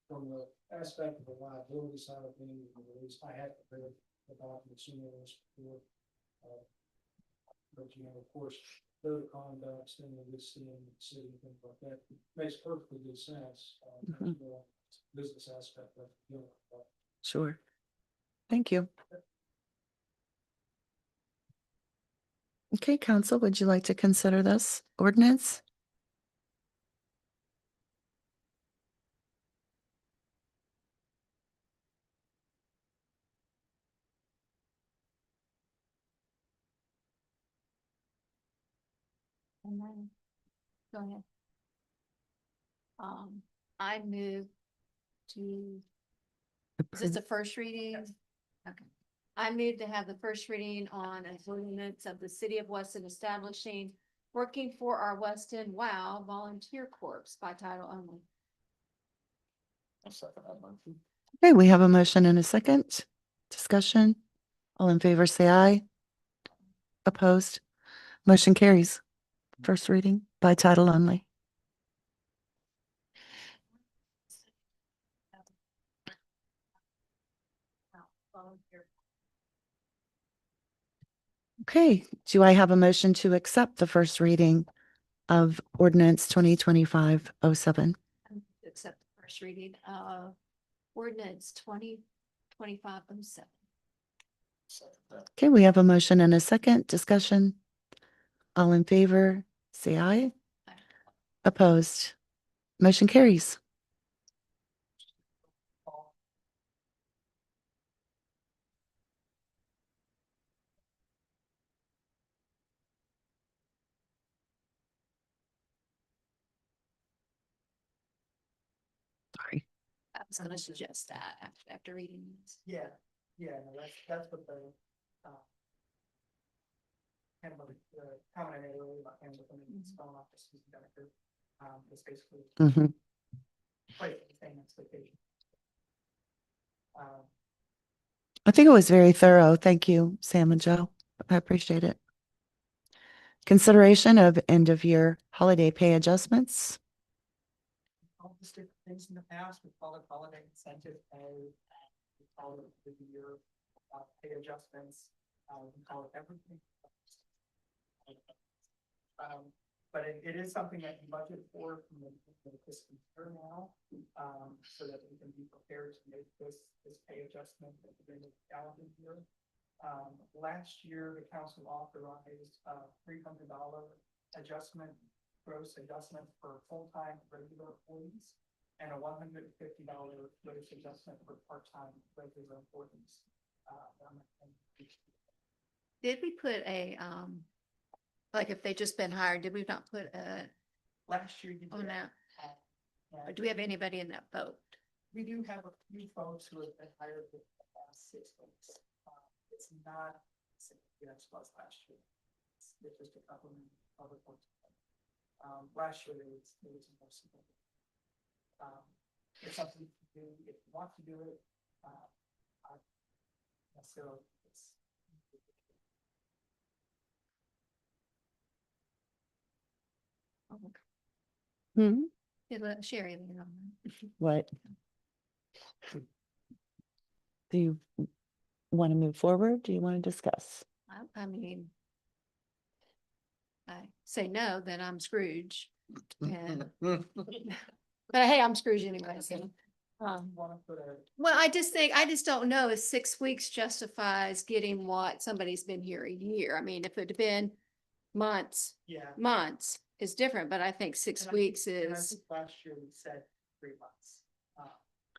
H: from the aspect of the liability side of things, at least I have prepared the documents similar to this before. But of course, code of conduct, then this in the city, things like that makes perfectly good sense. Business aspect of it.
A: Sure. Thank you. Okay, council, would you like to consider this ordinance?
B: And then, go ahead. I move to, is this the first reading? Okay. I move to have the first reading on an ordinance of the city of Weston establishing Working for Our Weston WOW Volunteer Corps by title only.
A: Okay, we have a motion and a second. Discussion. All in favor, say aye. Opposed? Motion carries. First reading by title only. Okay, do I have a motion to accept the first reading of ordinance 2025-07?
B: Accept the first reading of ordinance 2025-07.
A: Okay, we have a motion and a second. Discussion. All in favor, say aye. Opposed? Motion carries. Sorry.
B: I was gonna suggest that after reading this.
F: Yeah, no, that's what the, kind of the comment I made earlier about kind of the spelling off this is better. It's basically
A: Mhm.
F: quite the same expectation.
A: I think it was very thorough. Thank you, Sam and Joe. I appreciate it. Consideration of end of year holiday pay adjustments.
F: All the different things in the past, we call it holiday incentive pay. We call it the year pay adjustments. We call it everything. But it is something that you budget for from the fiscal year now, so that we can be prepared to make this pay adjustment at the end of the calendar year. Last year, the council authorized $300 adjustment, gross adjustment for full-time regular employees and a $150 gross adjustment for part-time regular employees.
B: Did we put a, like if they just been hired, did we not put a,
F: Last year, you
B: on
F: did.
B: that? Or do we have anybody in that boat?
F: We do have a few folks who have been hired for the past 6 months. It's not significant as was last year. It's just a couple of other folks. Last year it was more significant. It's something you can do if you want to do it. So it's.
A: Hmm,
B: Yeah, let Sherry lean on that.
A: what? Do you want to move forward? Do you want to discuss?
B: I mean, I say no, then I'm Scrooge. And- But hey, I'm Scrooge anyway, so.
F: Wanna put a,
B: Well, I just don't know if 6 weeks justifies getting what somebody's been here a year. I mean, if it had been months,
F: yeah.
B: months is different, but I think 6 weeks
F: And I
B: is,
F: think last year we said 3 months.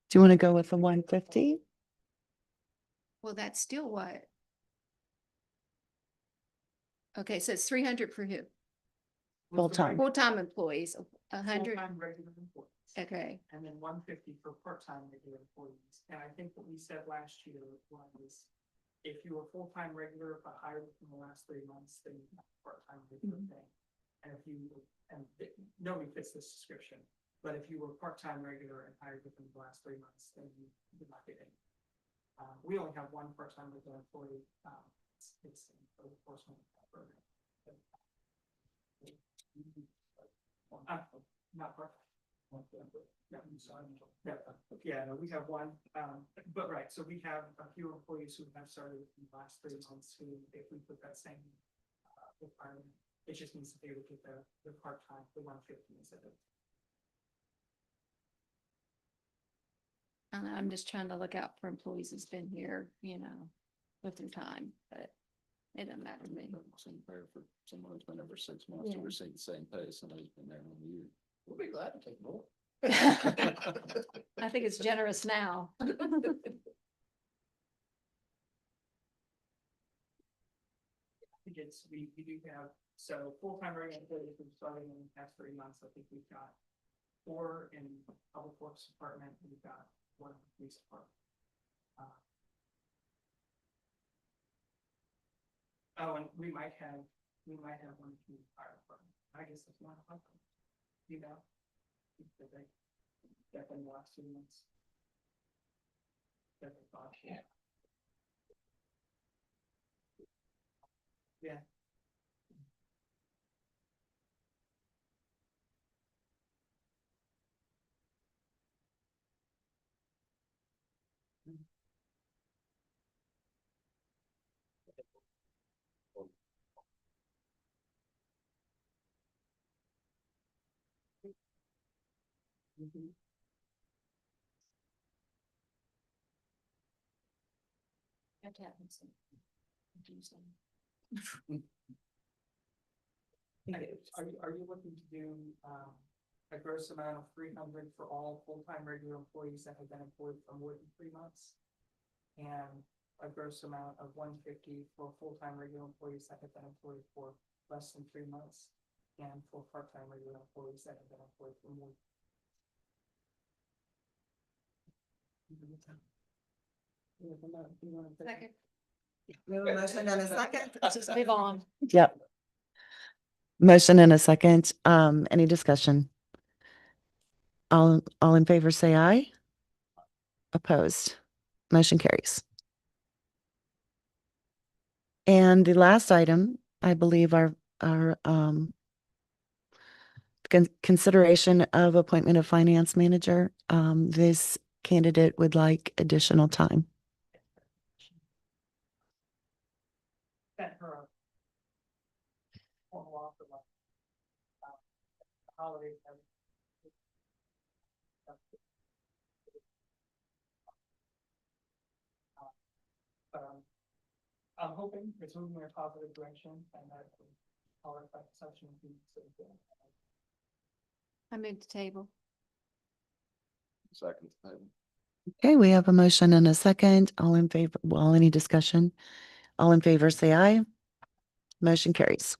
A: Do you want to go with the 150?
B: well, that's still what? Okay, so it's 300 for who?
A: Full-time.
B: Full-time employees, 100,
F: Full-time regular employees.
B: okay.
F: And then 150 for part-time regular employees. And I think what we said last year was, if you were full-time regular but hired within the last 3 months, then you have part-time regular
B: Mhm.
F: pay. And if you, nobody fits this description, but if you were part-time regular and hired within the last 3 months, then you did not get any. We only have one part-time regular employee, it's in the enforcement program. Not part-time. Yeah, no, we have one, but right, so we have a few employees who have started in the last 3 months who, if we put that same requirement, it just means that they would get the part-time, the 150 instead of.
B: I'm just trying to look out for employees who's been here, with their time, but it doesn't matter to me.
G: Same pay for someone who's been there for 6 months,
B: Yeah.
G: to receive the same pay as somebody who's been there 1 year. We'll be glad to take more.
B: I think it's generous now.
F: I think it's, we do have, so full-time regular employees who starting in the past 3 months, I think we've got 4 in public works department, we've got 1 in police department. Oh, and we might have 1 in the fire department. I guess it's not like, you know. That they, that in the last 2 months. That they thought, yeah. Yeah.
B: Have to have some- do some.
F: Are you looking to do, a gross amount of 300 for all full-time regular employees that have been employed for more than 3 months? And a gross amount of 150 for full-time regular employees that have been employed for less than 3 months? And for part-time regular employees that have been employed for more.
B: Second.
A: Second.
B: Move on.
A: Yep. Motion and a second. Any discussion? All in favor, say aye. Opposed. Motion carries. And the last item, I believe, our consideration of appointment of finance manager. This candidate would like additional time.
F: Sent her a formal offer, holiday. But I'm hoping it's moving in a positive direction and that I'll affect such an
B: I moved the table.
G: Second.
A: Okay, we have a motion and a second. All in favor, well, any discussion? All in favor, say aye. Motion carries.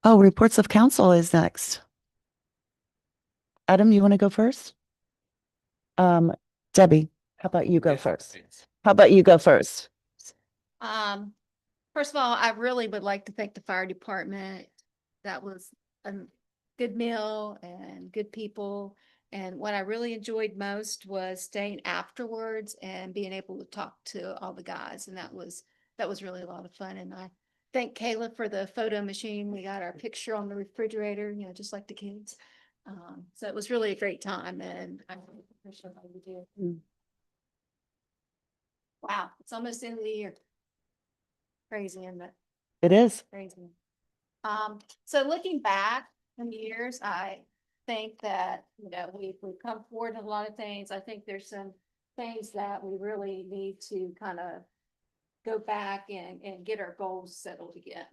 A: Oh, reports of council is next. Adam, you want to go first? Debbie, how about you go first? How about you go first?
B: First of all, I really would like to thank the fire department. That was good meal and good people. And what I really enjoyed most was staying afterwards and being able to talk to all the guys. And that was really a lot of fun. And I thank Kayla for the photo machine. We got our picture on the refrigerator, you know, just like the kids. So it was really a great time, and I really appreciate all you did.
A: Mm.
B: Wow, it's almost the end of the year. Crazy, isn't it?
A: It is.
B: Crazy. So looking back in the years, I think that, you know, we've come forward in a lot of things. I think there's some things that we really need to kind of go back and get our goals settled again.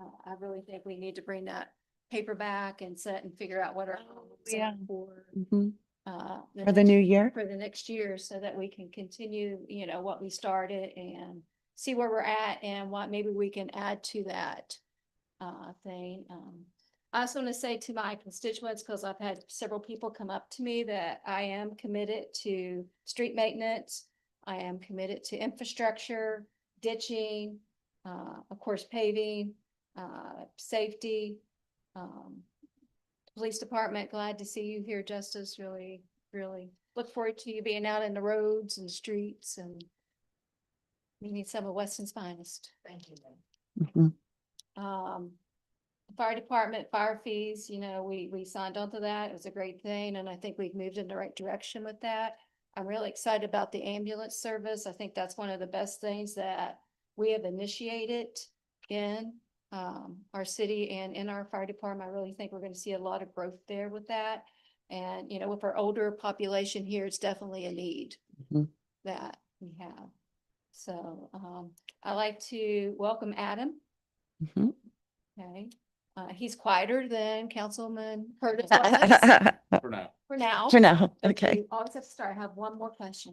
B: I really think we need to bring that paper back and set and figure out what our goals are
A: yeah.
B: for
A: Mhm. For the
B: next-
A: new year.
B: for the next year, so that we can continue, you know, what we started and see where we're at and what maybe we can add to that thing. I also want to say to my constituents, because I've had several people come up to me, that I am committed to street maintenance. I am committed to infrastructure, ditching, of course, paving, safety, police department. Glad to see you here, Justice. Really, really look forward to you being out in the roads and streets and meeting some of Weston's finest. Thank you.
A: Mhm.
B: Fire department, fire fees, you know, we signed on to that. It was a great thing, and I think we've moved in the right direction with that. I'm really excited about the ambulance service. I think that's one of the best things that we have initiated in our city and in our fire department. I really think we're going to see a lot of growth there with that. And, you know, with our older population here, it's definitely a need
A: Mhm.
B: that we have. So I'd like to welcome Adam.
A: Mhm.
B: Okay, he's quieter than Councilman Curtis was
G: For now.
B: for now.
A: For now,
B: But
A: okay.
B: you always have to start. I have one more question,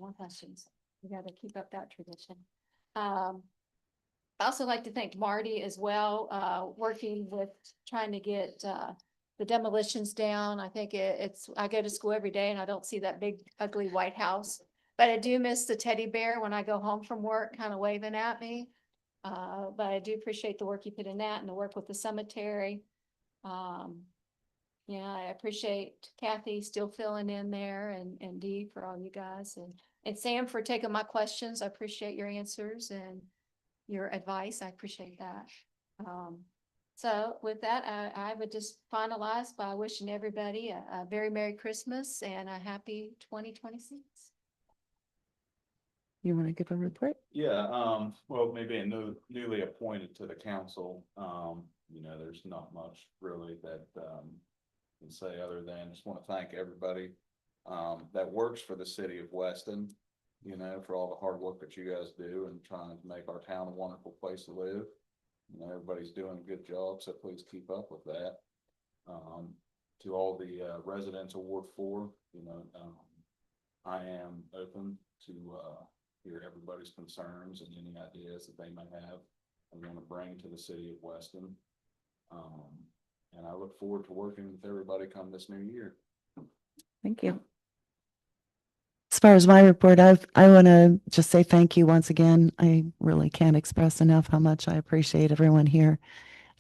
B: So we gotta keep up that tradition. I also like to thank Marty as well, working with trying to get, the demolitions down. I think I go to school every day and I don't see that big ugly White House. But I do miss the teddy bear when I go home from work, kind of waving at me. But I do appreciate the work you put in that and the work with the cemetery. Yeah, I appreciate Kathy still filling in there and Dee for all you guys and Sam for taking my questions. I appreciate your answers and your advice. I appreciate that. So with that, I would just finalize by wishing everybody a very Merry Christmas and a happy 2026.
A: You want to give a report?
G: Yeah, well, maybe newly appointed to the council, you know, there's not much really that, can say other than just want to thank everybody, that works for the city of Weston, you know, for all the hard work that you guys do and trying to make our town a wonderful place to live. You know, everybody's doing a good job, so please keep up with that. To all the, residents of Ward 4, you know, I am open to, hear everybody's concerns and any ideas that they may have and want to bring to the city of Weston. And I look forward to working with everybody come this new year.
A: Thank you. As far as my report, I want to just say thank you once again. I really can't express enough how much I appreciate everyone here.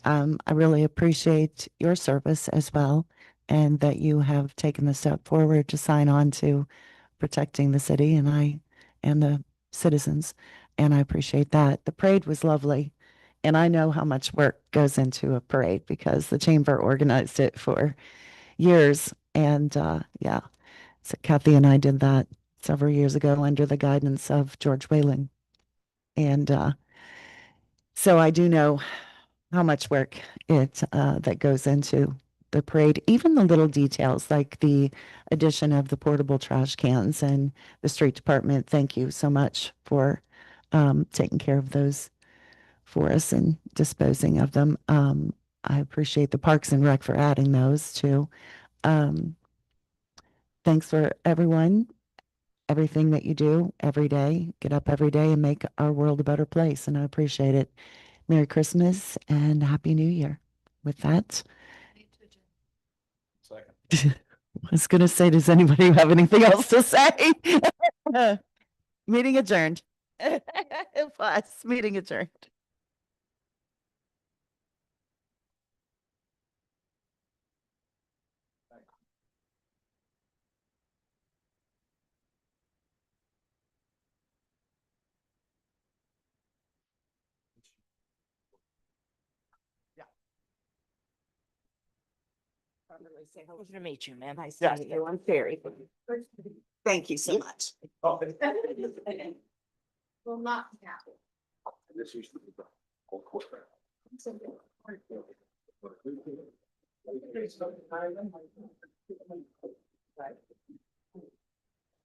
A: I really appreciate your service as well, and that you have taken the step forward to sign on to protecting the city and the citizens. And I appreciate that. The parade was lovely. And I know how much work goes into a parade because the chamber organized it for years. And yeah, so Kathy and I did that several years ago under the guidance of George Whaling. And so I do know how much work that goes into the parade, even the little details like the addition of the portable trash cans and the street department. Thank you so much for taking care of those for us and disposing of them. I appreciate the Parks and Rec for adding those too. Thanks for everything that you do every day. Get up every day and make our world a better place, and I appreciate it. Merry Christmas and Happy New Year. With that,
G: Second.
A: I was going to say, does anybody have anything else to say? Meeting adjourned. Plus, meeting adjourned.
J: Pleasure to meet you, ma'am. Nice to meet you. I'm Terry. Thank you so much.
B: Will not happen.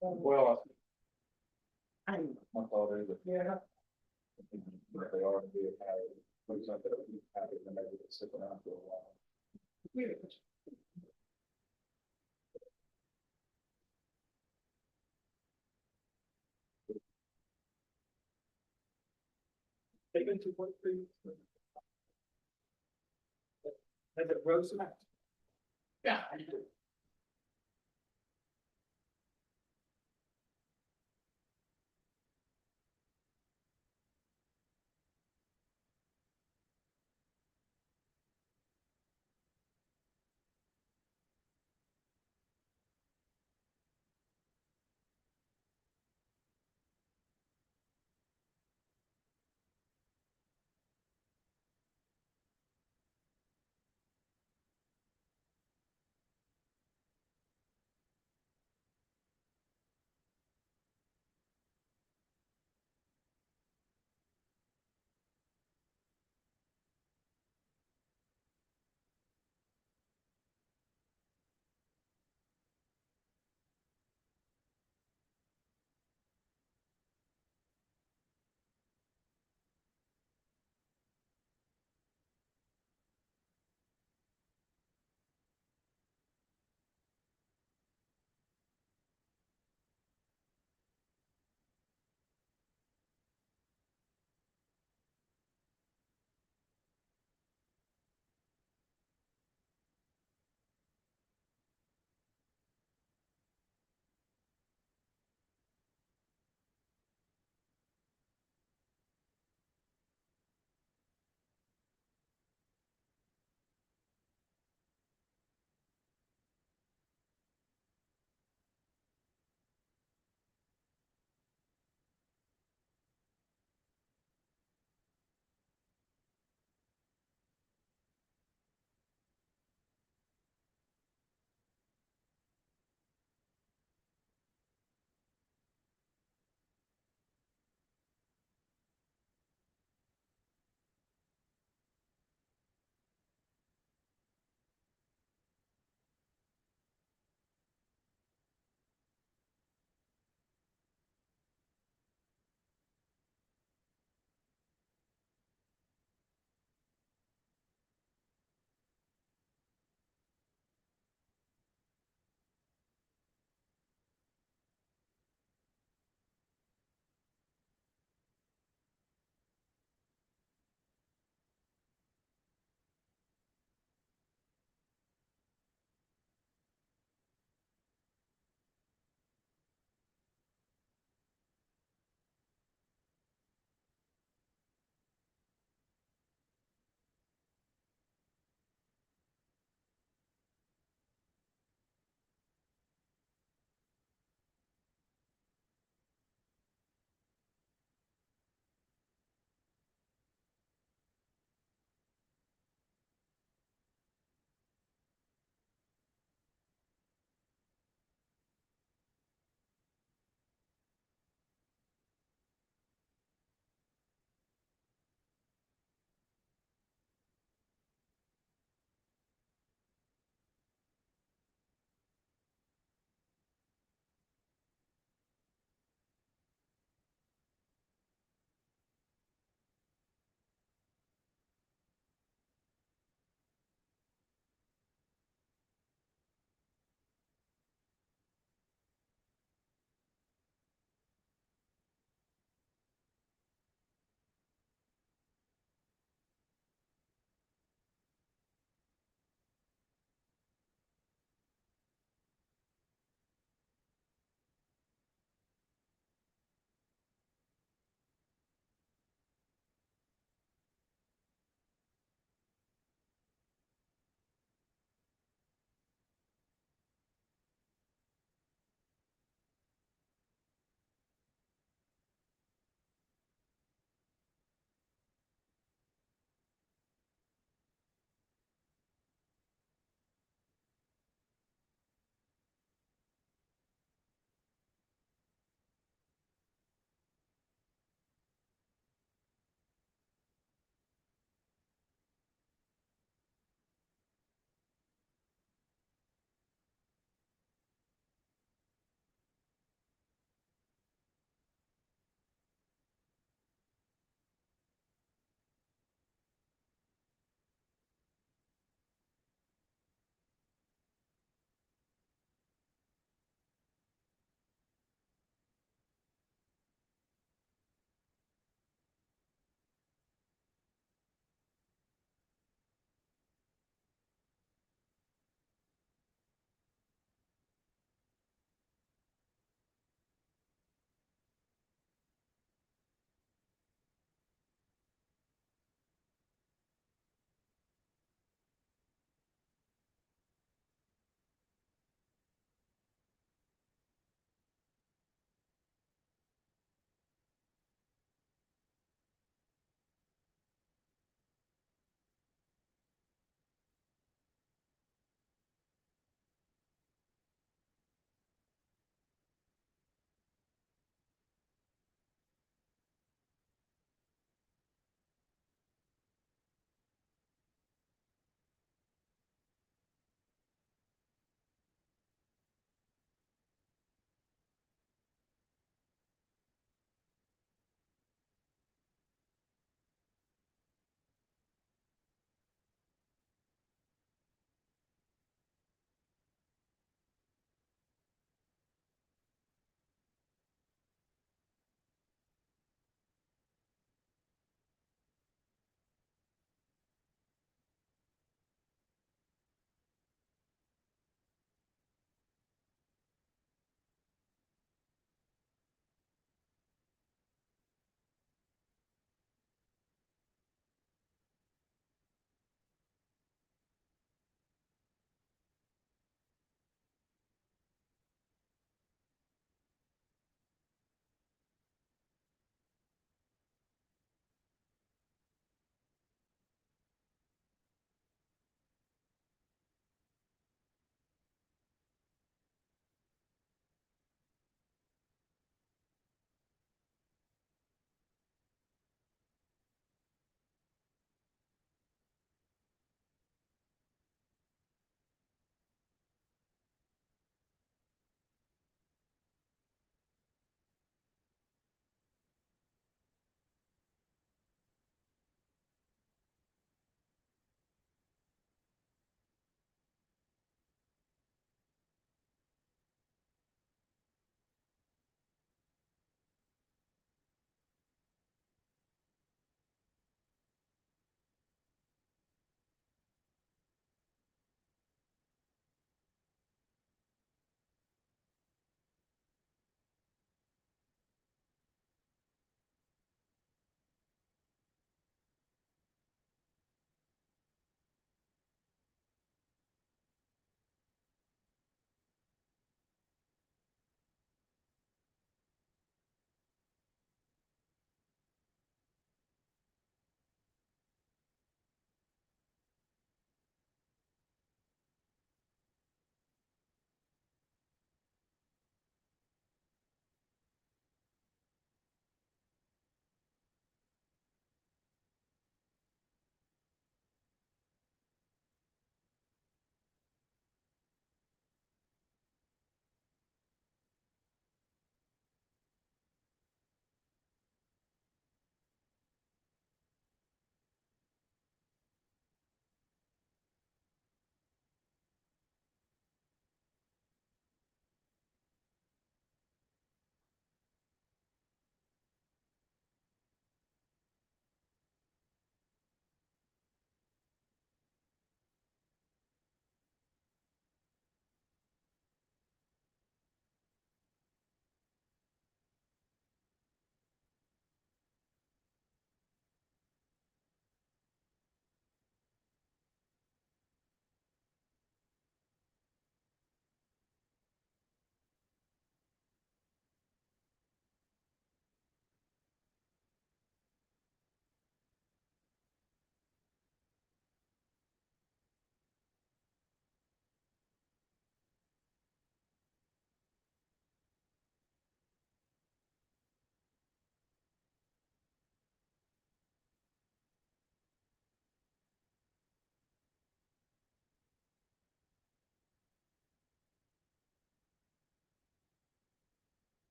G: Well. I thought it was. Yeah. They are. Maybe stick around for a while. Taken to what street? Has it rose? Yeah.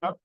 E: Oh,